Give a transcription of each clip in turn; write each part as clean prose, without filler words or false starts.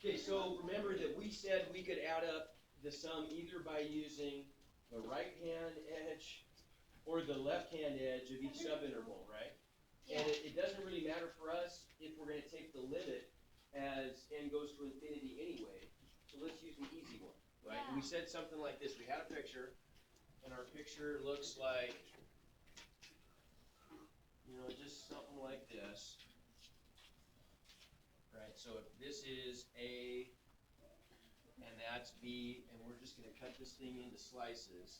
Okay, so remember that we said we could add up the sum either by using the right hand edge or the left hand edge of each subinterval, right? Yeah. And it doesn't really matter for us if we're going to take the limit as n goes to infinity anyway. So let's use an easy one, right? Yeah. And we said something like this. We had a picture, and our picture looks like, just something like this. Right, so if this is A and that's B, and we're just going to cut this thing into slices.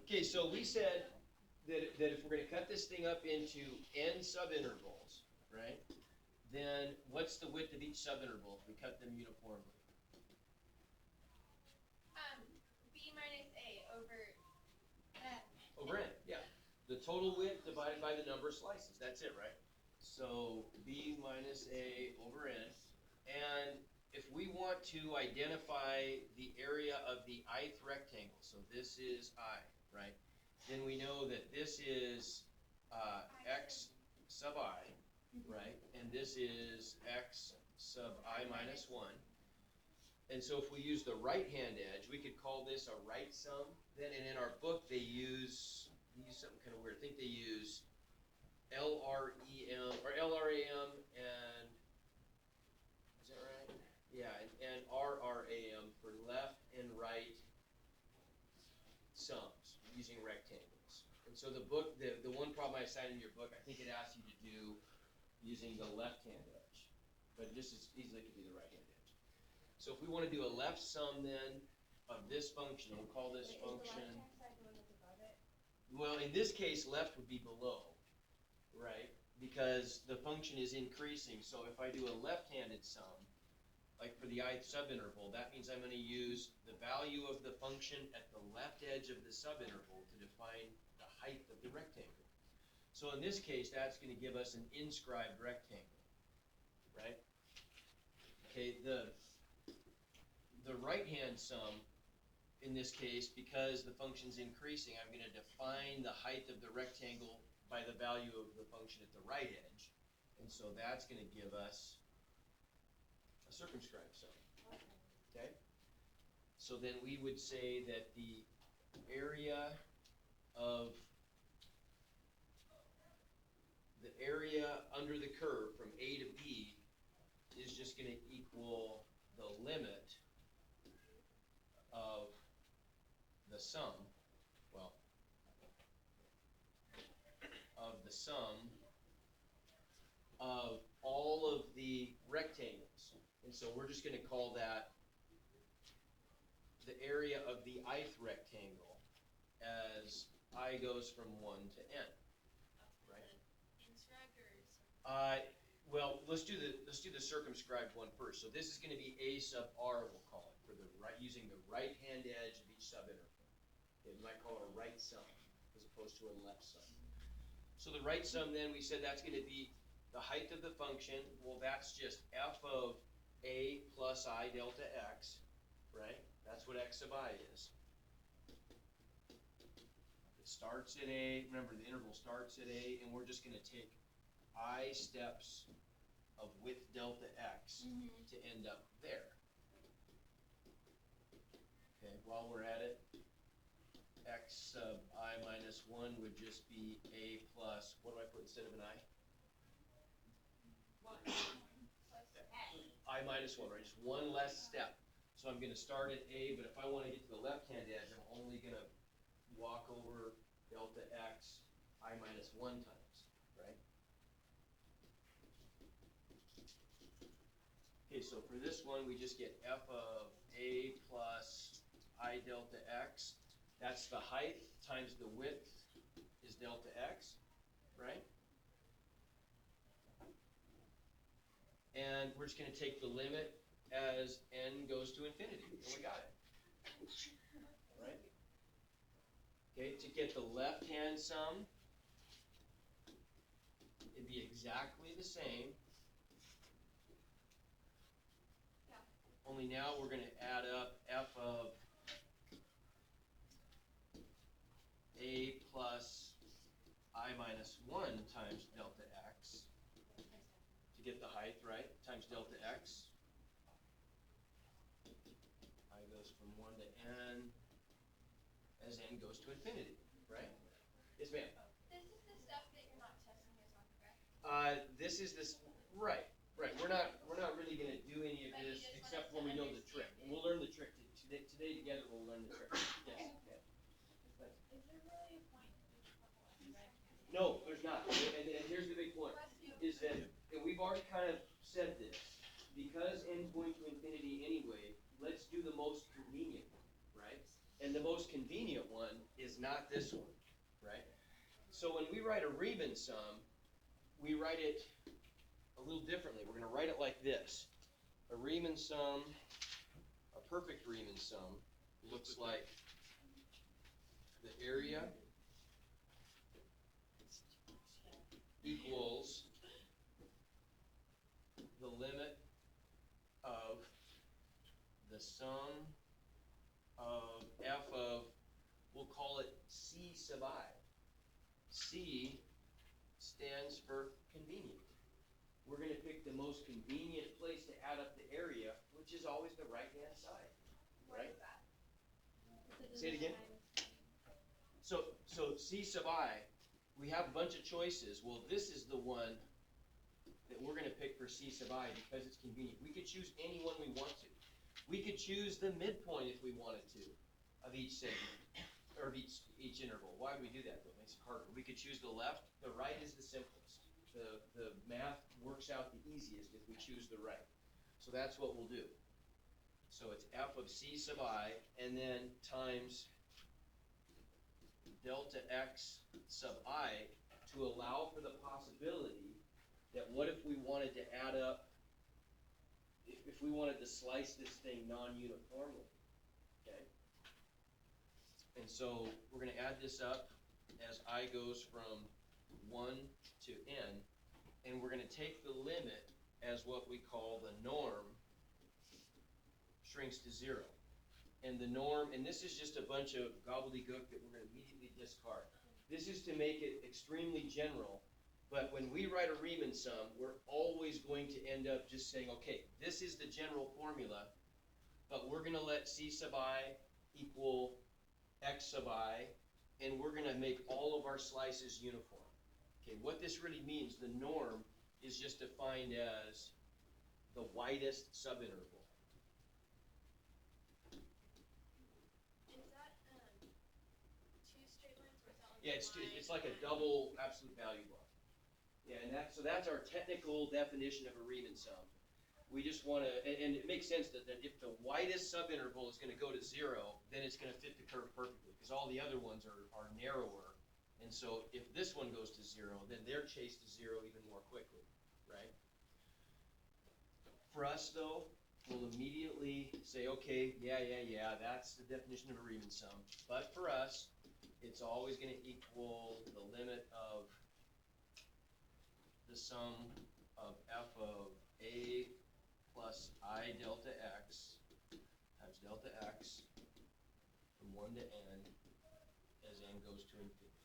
Okay, so we said that if we're going to cut this thing up into n subintervals, right, then what's the width of each subinterval if we cut them uniformly? B minus A over N. Over n, yeah. The total width divided by the number of slices. That's it, right? So B minus A over n. And if we want to identify the area of the ith rectangle, so this is I, right? Then we know that this is x sub I, right? And this is x sub I minus 1. And so if we use the right-hand edge, we could call this a right sum. Then, and in our book, they use something kind of weird. I think they use LREM or LRAM and is that right? Yeah, and RRAM for left and right sums using rectangles. And so the book, the one problem I assigned in your book, I think it asks you to do using the left-hand edge, but just as easily could be the right-hand edge. So if we want to do a left sum then of this function, we'll call this function. Is the left-hand side the one that's above it? Well, in this case, left would be below, right? Because the function is increasing. So if I do a left-handed sum, like for the ith subinterval, that means I'm going to use the value of the function at the left edge of the subinterval to define the height of the rectangle. So in this case, that's going to give us an inscribed rectangle, right? Okay, the right-hand sum, in this case, because the function's increasing, I'm going to define the height of the rectangle by the value of the function at the right edge. And so that's going to give us a circumscribed sum. Okay? So then we would say that the area under the curve from A to B is just going to equal the limit of the sum, of all of the rectangles. And so we're just going to call that the area of the ith rectangle as I goes from 1 to n. Right? Well, let's do the circumscribed one first. So this is going to be A sub r, we'll call it, for the right, using the right-hand edge of each subinterval. Okay, we might call it a right sum as opposed to a left sum. So the right sum then, we said that's going to be the height of the function. Well, that's just f of A plus I delta x, right? That's what x sub I is. It starts at A. Remember, the interval starts at A, and we're just going to take I steps of width delta x to end up there. Okay, while we're at it, x sub I minus 1 would just be A plus, what do I put instead of an I? 1 plus I minus 1, right? Just one less step. So I'm going to start at A, but if I want to get to the left-hand edge, I'm only going to walk over delta x I minus 1 times, right? Okay, so for this one, we just get f of A plus I delta x. That's the height times the width is delta x, right? And we're just going to take the limit as n goes to infinity, and we got it. Right? Okay, to get the left-hand sum, to be exactly the same. Yeah. Only now we're going to add up f of a plus I minus 1 times delta x to get the height, right? Times delta x. I goes from 1 to n as n goes to infinity, right? Yes, ma'am. This is the stuff that you're not testing us on, correct? This is this, right. We're not really going to do any of But you this just want except us when to we know the trick. understand And we'll learn the trick today together. We'll learn the trick. Yes. Yeah. Is there really a point to do a couple of red? No, there's not. And here's the big point: is that, and we've already kind of said this, because n's going to infinity anyway. Let's do the most convenient one, right? And the most convenient one is not this one, right? So when we write a Riemann sum, we write it a little differently. We're going to write it like this. A Riemann sum, a perfect Riemann sum, looks like the area equals the limit of the sum of f of, we'll call it c sub I. C stands for convenient. We're going to pick the most convenient place to add up the area, which is always the right-hand side, right? Say it again. So C sub I, we have a bunch of choices. Well, this is the one that we're going to pick for C sub I because it's convenient. We could choose any one we want to. We could choose the midpoint if we wanted to of each segment, or of each interval. Why would we do that, though? It makes it harder. We could choose the left. The right is the simplest. The math works out the easiest if we choose the right. So that's what we'll do. So it's f of c sub I, and then times delta x sub I to allow for the possibility that what if we wanted to add up, if we wanted to slice this thing non-uniformly, okay? And so we're going to add this up as I goes from 1 to n, and we're going to take the limit as what we call the norm shrinks to 0. And the norm, and this is just a bunch of gobbledygook that we're going to immediately discard. This is to make it extremely general, but when we write a Riemann sum, we're always going to end up just saying, okay, this is the general formula, but we're going to let c sub I equal x sub I, and we're going to make all of our slices uniform. Okay, what this really means, the norm is just defined as the widest subinterval. Is that two straight lines or is that like Yeah, it's like a double absolute value block. Yeah, and so that's our technical definition of a Riemann sum. We just want to, and it makes sense that if the widest subinterval is going to go to 0, then it's going to fit the curve perfectly, because all the other ones are narrower. And so if this one goes to 0, then they're chased to 0 even more quickly, right? For us, though, we'll immediately say, okay, yeah, that's the definition of a Riemann sum. But for us, it's always going to equal the limit of the sum of f of a plus I delta x times delta x from 1 to n as n goes to infinity.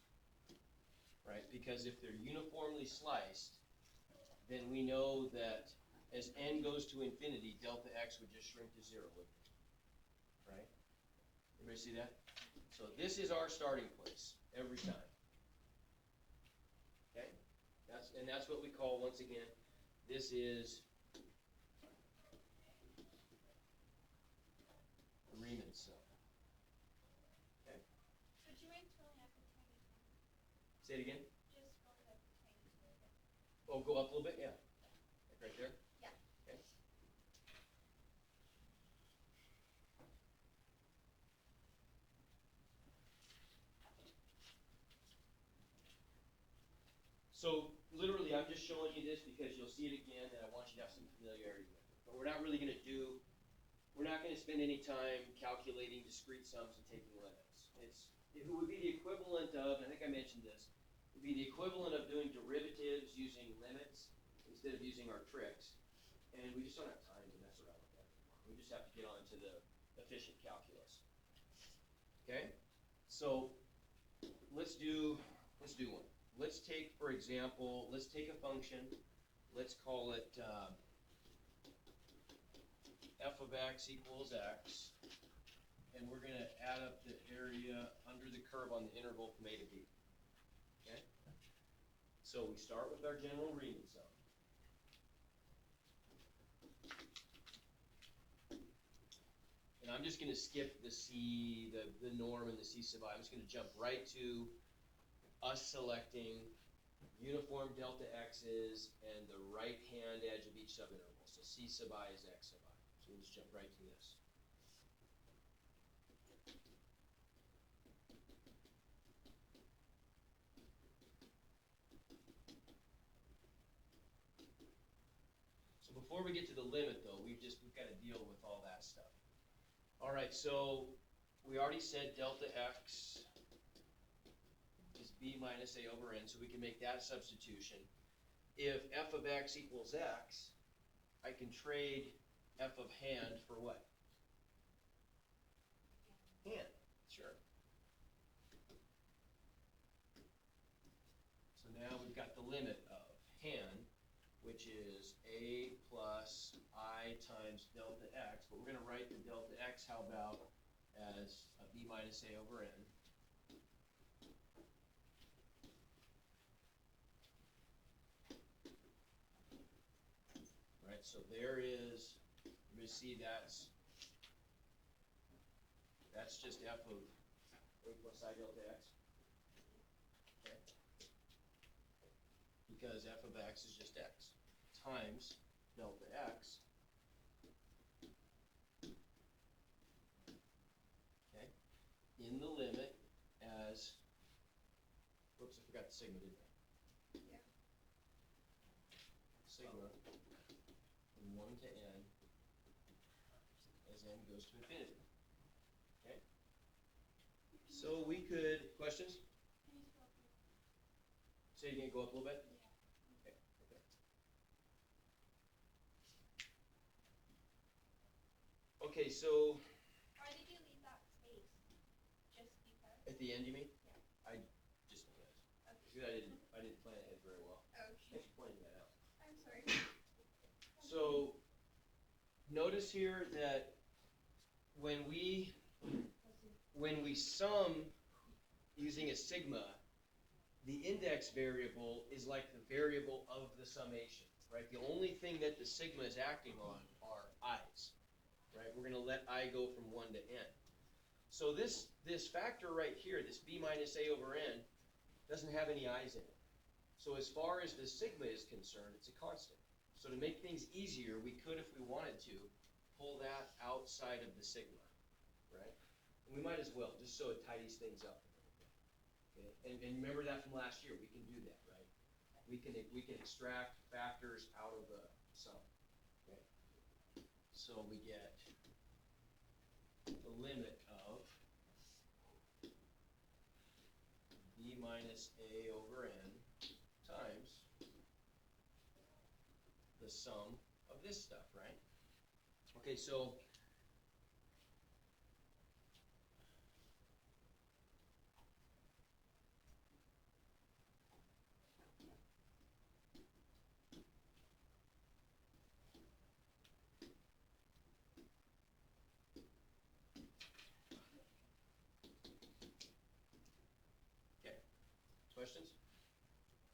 Right? Because if they're uniformly sliced, then we know that as n goes to infinity, delta x would just shrink to 0, wouldn't it? Right? Everybody see that? So this is our starting place every time. Okay? That's what we call, once again, this is the Riemann sum. Okay? So do you mind filling up the tiny one? Say it again. Just fill it up the tiny little bit. Oh, go up a little bit? Yeah. Like right there? Yeah. Okay. So literally, I'm just showing you this because you'll see it again, and I want you to have some familiarity with it. But we're not really going to spend any time calculating discrete sums and taking limits. It would be the equivalent of, and I think I mentioned this, be the equivalent of doing derivatives using limits instead of using our tricks. And we just don't have time to mess around with that anymore. We just have to get on to the efficient calculus. Okay? So let's do one. Let's take, for example, let's take a function. Let's call it f of x equals x. And we're going to add up the area under the curve on the interval from a to b. Okay? So we start with our general Riemann sum. And I'm just going to skip the c, the norm and the c sub I. I'm just going to jump right to us selecting uniform delta x's and the right-hand edge of each subinterval. So c sub I is x sub I. So we'll just jump right to this. So before we get to the limit, though, we've got to deal with all that stuff. All right, so we already said delta x is b minus a over n, so we can make that substitution. If f of x equals x, I can trade f of hand for what? Hand, sure. So now we've got the limit of hand, which is a plus I times delta x, but we're going to write the delta x, how about, as a b minus a over n. Right, so there is, you see that's just f of a plus I delta x. Okay. Because f of x is just x times delta x. Okay. In the limit as, whoops, I forgot the sigma, didn't I? Yeah. Sigma from 1 to n as n goes to infinity. Okay? So we could, questions? Can you spell it? Say you can go up a little bit? Yeah. Okay. Okay, so Why did you leave that space? Just because? at the end, you mean? Yeah. I just because. Okay. I didn't plan ahead very well. Okay. Thanks for pointing that out. I'm sorry. So notice here that when we sum using a sigma, the index variable is like the variable of the summation, right? The only thing that the sigma is acting on are i's, right? We're going to let I go from 1 to n. So this factor right here, this b minus a over n, doesn't have any i's in it. So as far as the sigma is concerned, it's a constant. So to make things easier, we could, if we wanted to, pull that outside of the sigma, right? And we might as well, just so it tidies things up. Okay? And remember that from last year, we can do that, right? We can extract factors out of the sum. Okay? So we get the limit of b minus a over n times the sum of this stuff, right? Okay, so questions?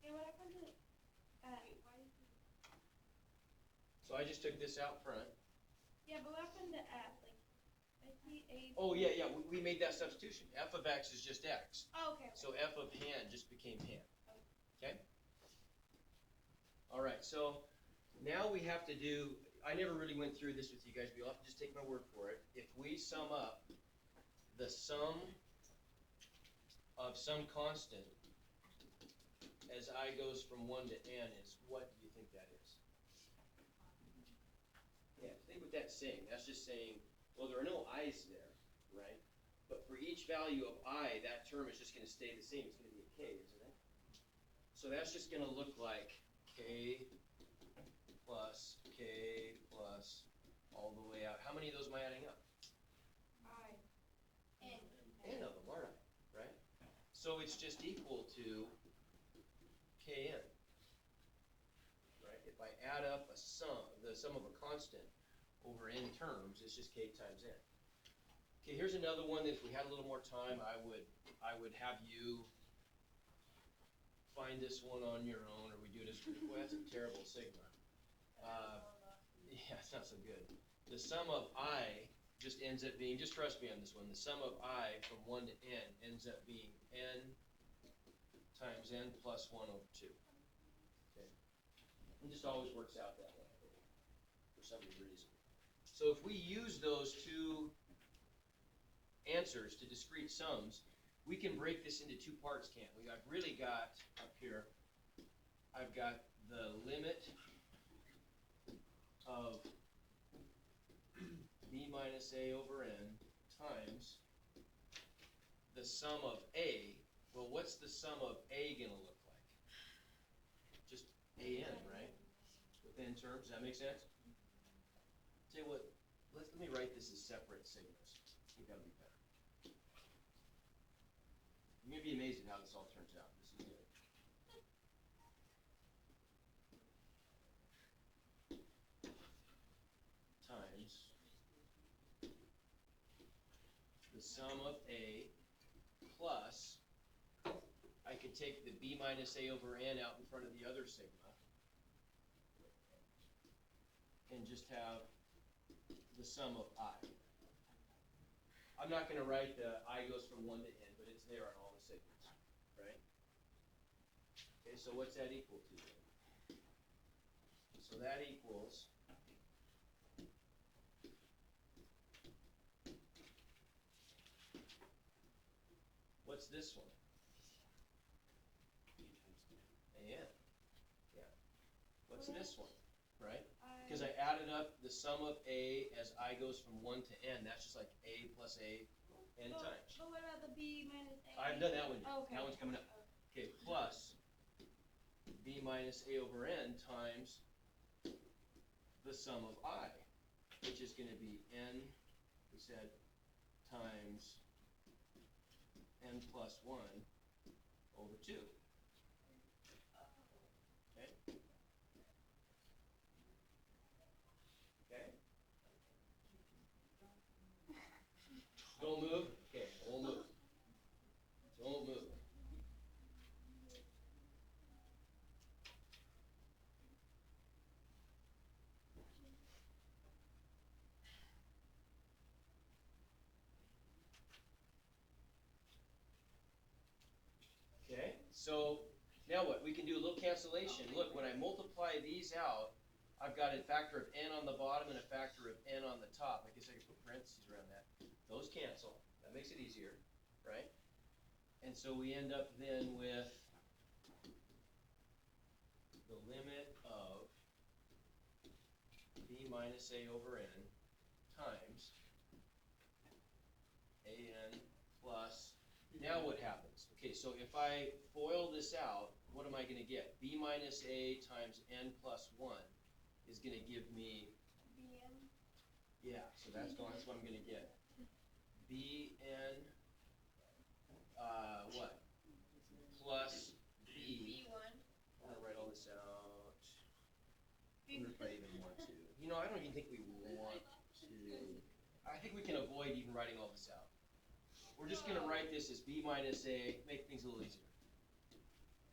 Hey, what happened to why did you? So I just took this out front. Yeah, but what happened to F? Like, I see A. Oh, yeah, we made that substitution. F of x is just x. Oh, okay. So f of hand just became hand. Okay? All right, so now we have to do, I never really went through this with you guys, but you'll have to just take my word for it. If we sum up the sum of some constant as I goes from 1 to n is, what do you think that is? Yeah, think what that's saying. That's just saying, well, there are no i's there, right? But for each value of I, that term is just going to stay the same. It's going to be a k, isn't it? So that's just gonna look like k plus all the way out. How many of those am I adding up? N of them, aren't I? Right? So it's just equal to Kn. Right? If I add up the sum of a constant over n terms, it's just k times n. Okay, here's another one that if we had a little more time, I would have you find this one on your own, or we do it as a group. Well, that's a terrible sigma. Yeah, it's not so good. The sum of I just ends up being, just trust me on this one, the sum of I from 1 to n ends up being n times n plus 1 over 2. Okay? It just always works out that way for some reason. So if we use those two answers to discrete sums, we can break this into two parts, can't we? I've really got up here, I've got the limit of b minus a over n times the sum of a. Well, what's the sum of a going to look like? Just an, right? With n terms. Does that make sense? Tell you what, let me write this as separate sigmas. I think that'll be better. You're going to be amazed at how this all turns out. This is good. Times the sum of a plus, I could take the b minus a over n out in front of the other sigma and just have the sum of I. I'm not going to write the I goes from 1 to n, but it's there on all the sigmas, right? Okay, so what's that equal to then? So that equals what's this one? An. Yeah. What's this one? Right? Because I added up the sum of a as I goes from 1 to n. That's just like a plus a n times. But what about the b minus a? I've done that one. Oh, okay. That one's coming up. Okay, plus b minus a over n times the sum of I, which is going to be n, we said, times n plus 1 over 2. Okay? Okay? Don't move? Okay, won't move. Don't move. Okay, so now what? We can do a little cancellation. Look, when I multiply these out, I've got a factor of n on the bottom and a factor of n on the top. I guess I could put parentheses around that. Those cancel. That makes it easier, right? And so we end up then with the limit of b minus a over n times an plus, now what happens? Okay, so if I FOIL this out, what am I going to get? b minus a times n plus 1 is going to give me, bn. yeah, so that's what I'm going to get. bn, what? Plus b. b1. I'm going to write all this out. I'm going to write even more too. You know, I don't even think we want to. I think we can avoid even writing all this out. We're just going to write this as b minus a, make things a little easier.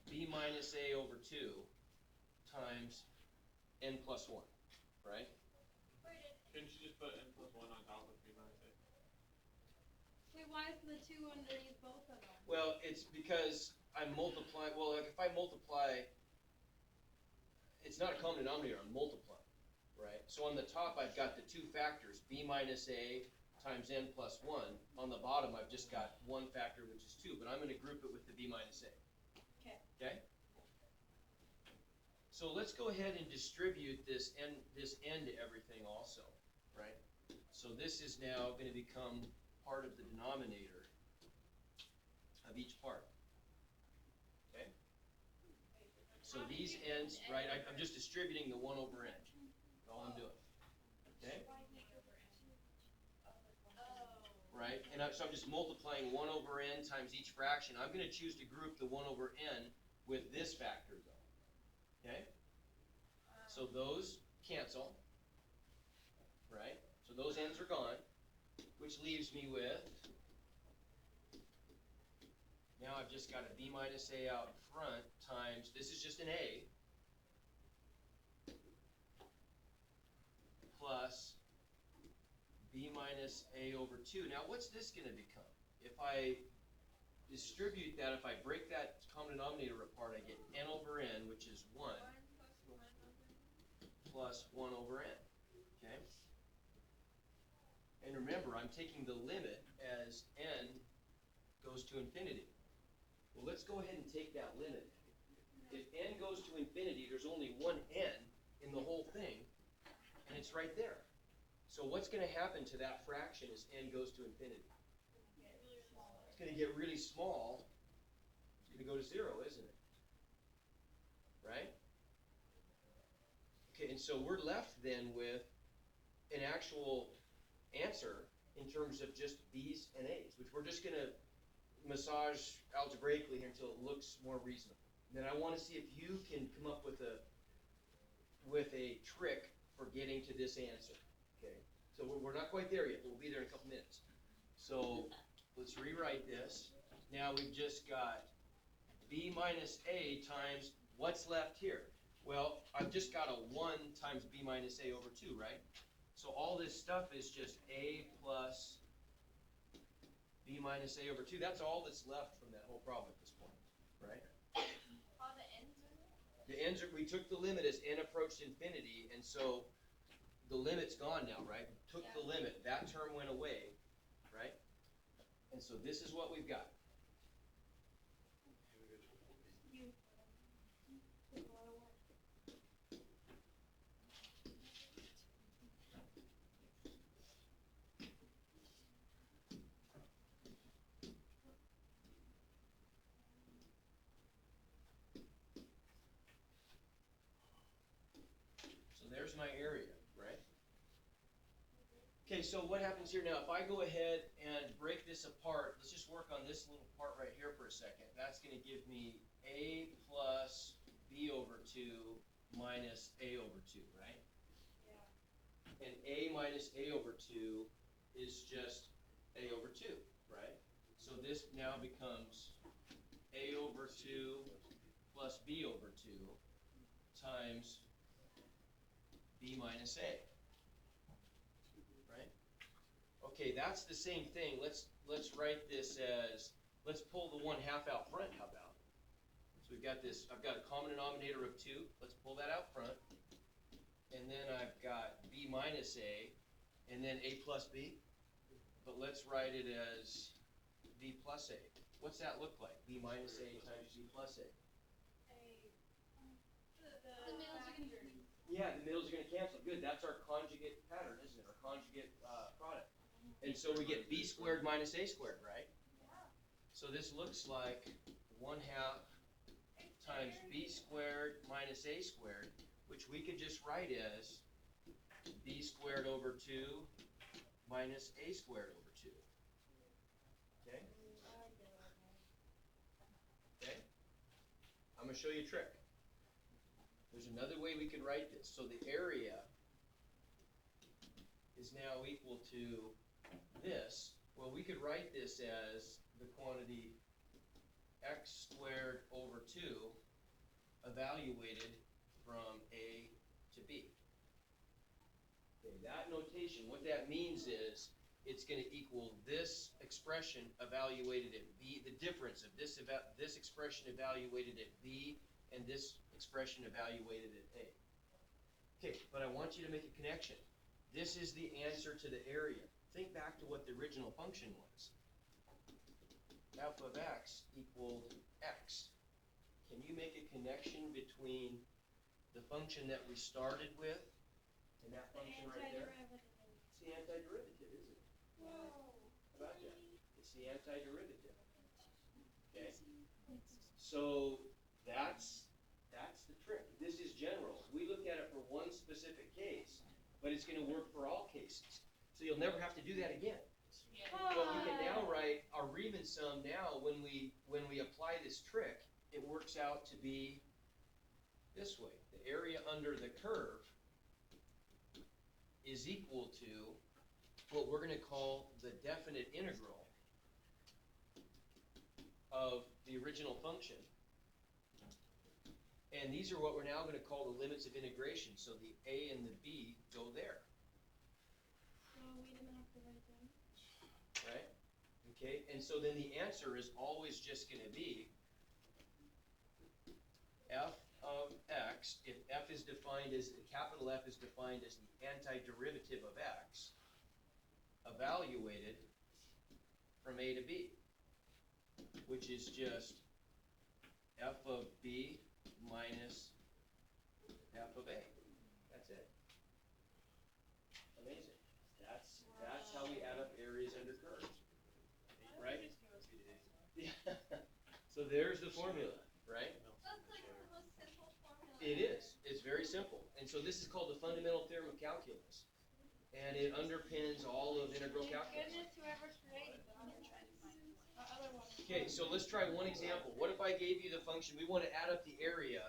b minus a over 2 times n plus 1, right? Couldn't you just put n plus 1 on top of b minus a? Wait, why is the 2 underneath both of them? Well, it's because I'm multiplying, well, like if I multiply, it's not a common denominator, I'm multiplying, right? So on the top, I've got the two factors, b minus a times n plus 1. On the bottom, I've just got one factor, which is 2, but I'm going to group it with the b minus a. Okay. Okay? So let's go ahead and distribute this n to everything also, right? So this is now going to become part of the denominator of each part. Okay? So these ends, right, I'm just distributing the 1 over n. That's all I'm doing. Okay? Right? And so I'm just multiplying 1 over n times each fraction. I'm going to choose to group the 1 over n with this factor, though. Okay? So those cancel. Right? So those n's are gone, which leaves me with, now I've just got a b minus a out front times, this is just an a, plus b minus a over 2. Now what's this going to become? If I distribute that, if I break that common denominator apart, I get n over n, which is 1, plus 1 over n. Okay? And remember, I'm taking the limit as n goes to infinity. Well, let's go ahead and take that limit. If n goes to infinity, there's only one n in the whole thing, and it's right there. So what's going to happen to that fraction as n goes to infinity? It's going to get really small. It's going to go to 0, isn't it? Right? Okay, and so we're left then with an actual answer in terms of just b's and a's, which we're just going to massage algebraically here until it looks more reasonable. Then I want to see if you can come up with a trick for getting to this answer. Okay, so we're not quite there yet, but we'll be there in a couple minutes. So let's rewrite this. Now we've just got b minus a times what's left here. Well, I've just got a 1 times b minus a over 2, right? So all this stuff is just a plus b minus a over 2. That's all that's left from that whole problem at this point, right? All the ends are there? The ends are, we took the limit as n approached infinity, and so the limit's gone now, right? We took the limit. That term went away, right? And so this is what we've got. So there's my area, right? Okay, so what happens here now? If I go ahead and break this apart, let's just work on this little part right here for a second. That's going to give me a plus b over 2 minus a over 2, right? Yeah. And a minus a over 2 is just a over 2, right? So this now becomes a over 2 plus b over 2 times b minus a. Right? Okay, that's the same thing. Let's write this as, let's pull the 1/2 out front. How about? So we've got this, I've got a common denominator of 2. Let's pull that out front. And then I've got b minus a, and then a plus b. But let's write it as b plus a. What's that look like? B minus a times b plus a. The middles are going to be. Yeah, the middles are going to cancel. Good, that's our conjugate pattern, isn't it? Our conjugate product. And so we get b squared minus a squared, right? So this looks like 1/2 times b squared minus a squared, which we could just write as b squared over 2 minus a squared over 2. Okay? Okay? I'm going to show you a trick. There's another way we could write this. So the area is now equal to this. Well, we could write this as the quantity x squared over 2 evaluated from a to b. Okay, that notation, what that means is it's going to equal this expression evaluated at b, the difference of this expression evaluated at b and this expression evaluated at a. Okay, but I want you to make a connection. This is the answer to the area. Think back to what the original function was. Alpha of x equaled x. Can you make a connection between the function that we started with and that function right there? It's the antiderivative, isn't it? How about that? It's the antiderivative. Okay? So that's the general. We look at it for one specific case, but it's gonna work for all cases. So you'll never have to do that again. But we can now write our Riemann sum now when we apply this trick, it works out to be this way. The area under the curve is equal to what we're gonna call the definite integral of the original function. And these are what we're now gonna call the limits of integration. So the A and the B go there. So we didn't have to write them. Right? Okay, and so then the answer is always just going to be f of x, if f is defined as, capital F is defined as the antiderivative of x, evaluated from A to B, which is just f of B minus f of A. That's it. Amazing. That's how we add up areas under curves. Right? Yeah. So there's the formula, right? That's like the most simple formula. It is. It's very simple. And so this is called the fundamental theorem of calculus. And it underpins all of integral calculus. Goodness, whoever created them. I'm gonna try to find other one. Okay, so let's try one example. What if I gave you the function, we want to add up the area.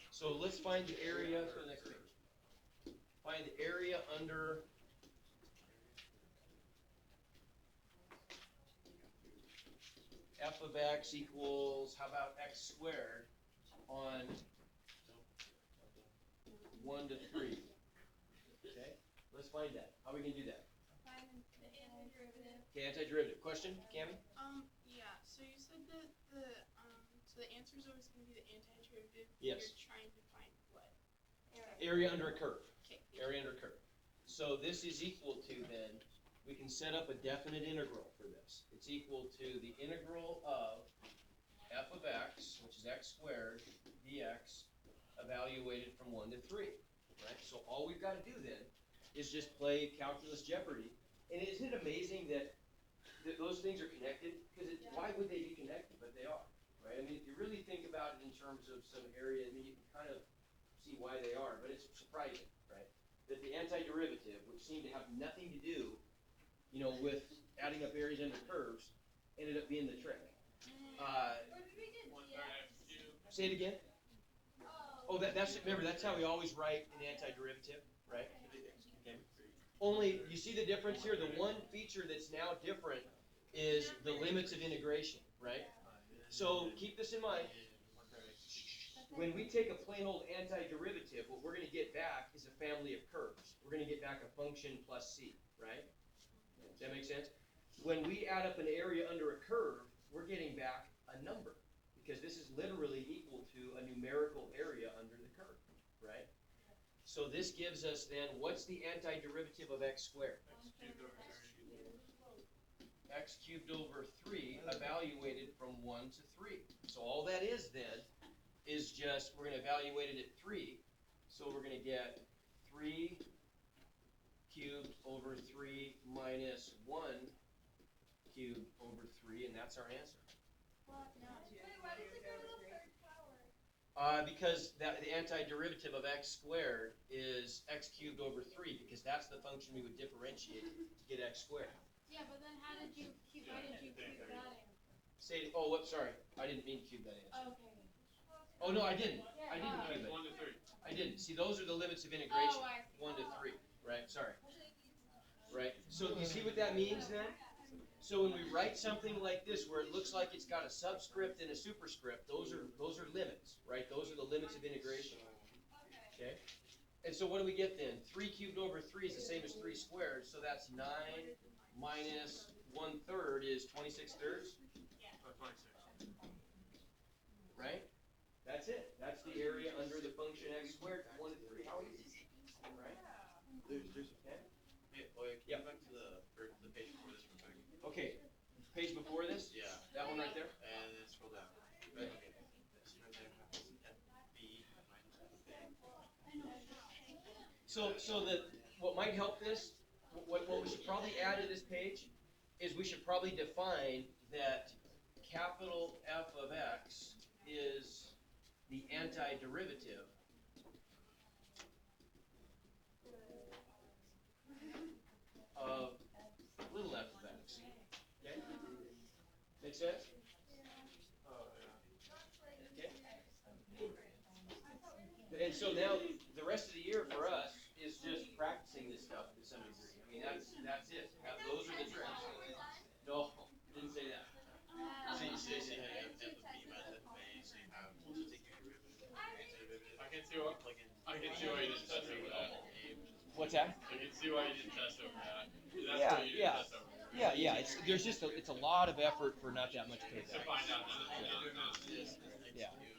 So let's find the area for the next page. Find the area under f of x equals, how about x squared on 1 to 3. Okay, let's find that. How are we going to do that? Find the antiderivative. Okay, antiderivative. Question, Cammie? Yeah, so you said that so the answer is always going to be the antiderivative. Yes. You're trying to find what? Area under a curve. Okay. Area under a curve. So this is equal to then, we can set up a definite integral for this. It's equal to the integral of f of x, which is x squared, dx, evaluated from 1 to 3. Right? So all we've got to do then is just play calculus Jeopardy. And isn't it amazing that those things are connected? Because why would they be connected? But they are. Right? I mean, if you really think about it in terms of some area, I mean, you can kind of see why they are, but it's surprising, right? That the antiderivative, which seemed to have nothing to do, with adding up areas under curves, ended up being the trick. What did we get? 1/3 x cubed. Say it again. Oh, remember, that's how we always write an antiderivative, right? Okay. Only, you see the difference here? The one feature that's now different is the limits of integration, right? So keep this in mind. When we take a plain old antiderivative, what we're going to get back is a family of curves. We're going to get back a function plus c, right? Does that make sense? When we add up an area under a curve, we're getting back a number, because this is literally equal to a numerical area under the curve, right? So this gives us then, what's the antiderivative of x squared? X cubed over 3 evaluated from 1 to 3. So all that is then is just, we're going to evaluate it at 3. So we're going to get 3 cubed over 3 minus 1 cubed over 3, and that's our answer. Wait, why does it go to the third power? Because the antiderivative of x squared is x cubed over 3, because that's the function we would differentiate to get x squared. Yeah, but then how did you cube that in? Whoops, sorry. I didn't mean to cube that in. Okay. Oh, no, I didn't. I didn't That's cube it. 1 to 3. I didn't. See, those are the limits of integration. Oh, I see. 1 to 3, right? Sorry. Right? So you see what that means then? So when we write something like this where it looks like it's got a subscript and a superscript, those are limits, right? Those are the limits of integration. Okay? And so what do we get then? 3 cubed over 3 is the same as 3 squared, so that's 9 minus 1/3 is 26/3, So 26. right? That's it. That's the area under the function x squared, 1 to 3. How easy, right? There's Okay. Hey, Lloyd, Yeah. come back to the page before this for a second. Okay. Page before this? Yeah. That one right there? And then scroll down. Right. Okay. So right there happens FB minus FA. So what might help this, what we should probably add to this page is we should probably define that capital F of x is the antiderivative of little f of x. Okay? Make sense? Oh, yeah. Okay. And so now the rest of the year for us is just practicing this stuff to some degree. I mean, that's it. Those are the tricks. No, didn't say that. So you say you have f of b minus f of a, so you have to take your derivative, antiderivative. I can see what, Plug in. I can see why you didn't touch over that. What's that? I can see why you didn't test over that. That's Yeah, why you yeah. didn't test over that. Yeah. It's a lot of effort for not that much To payback. find out that it's not. This is Yeah. x cubed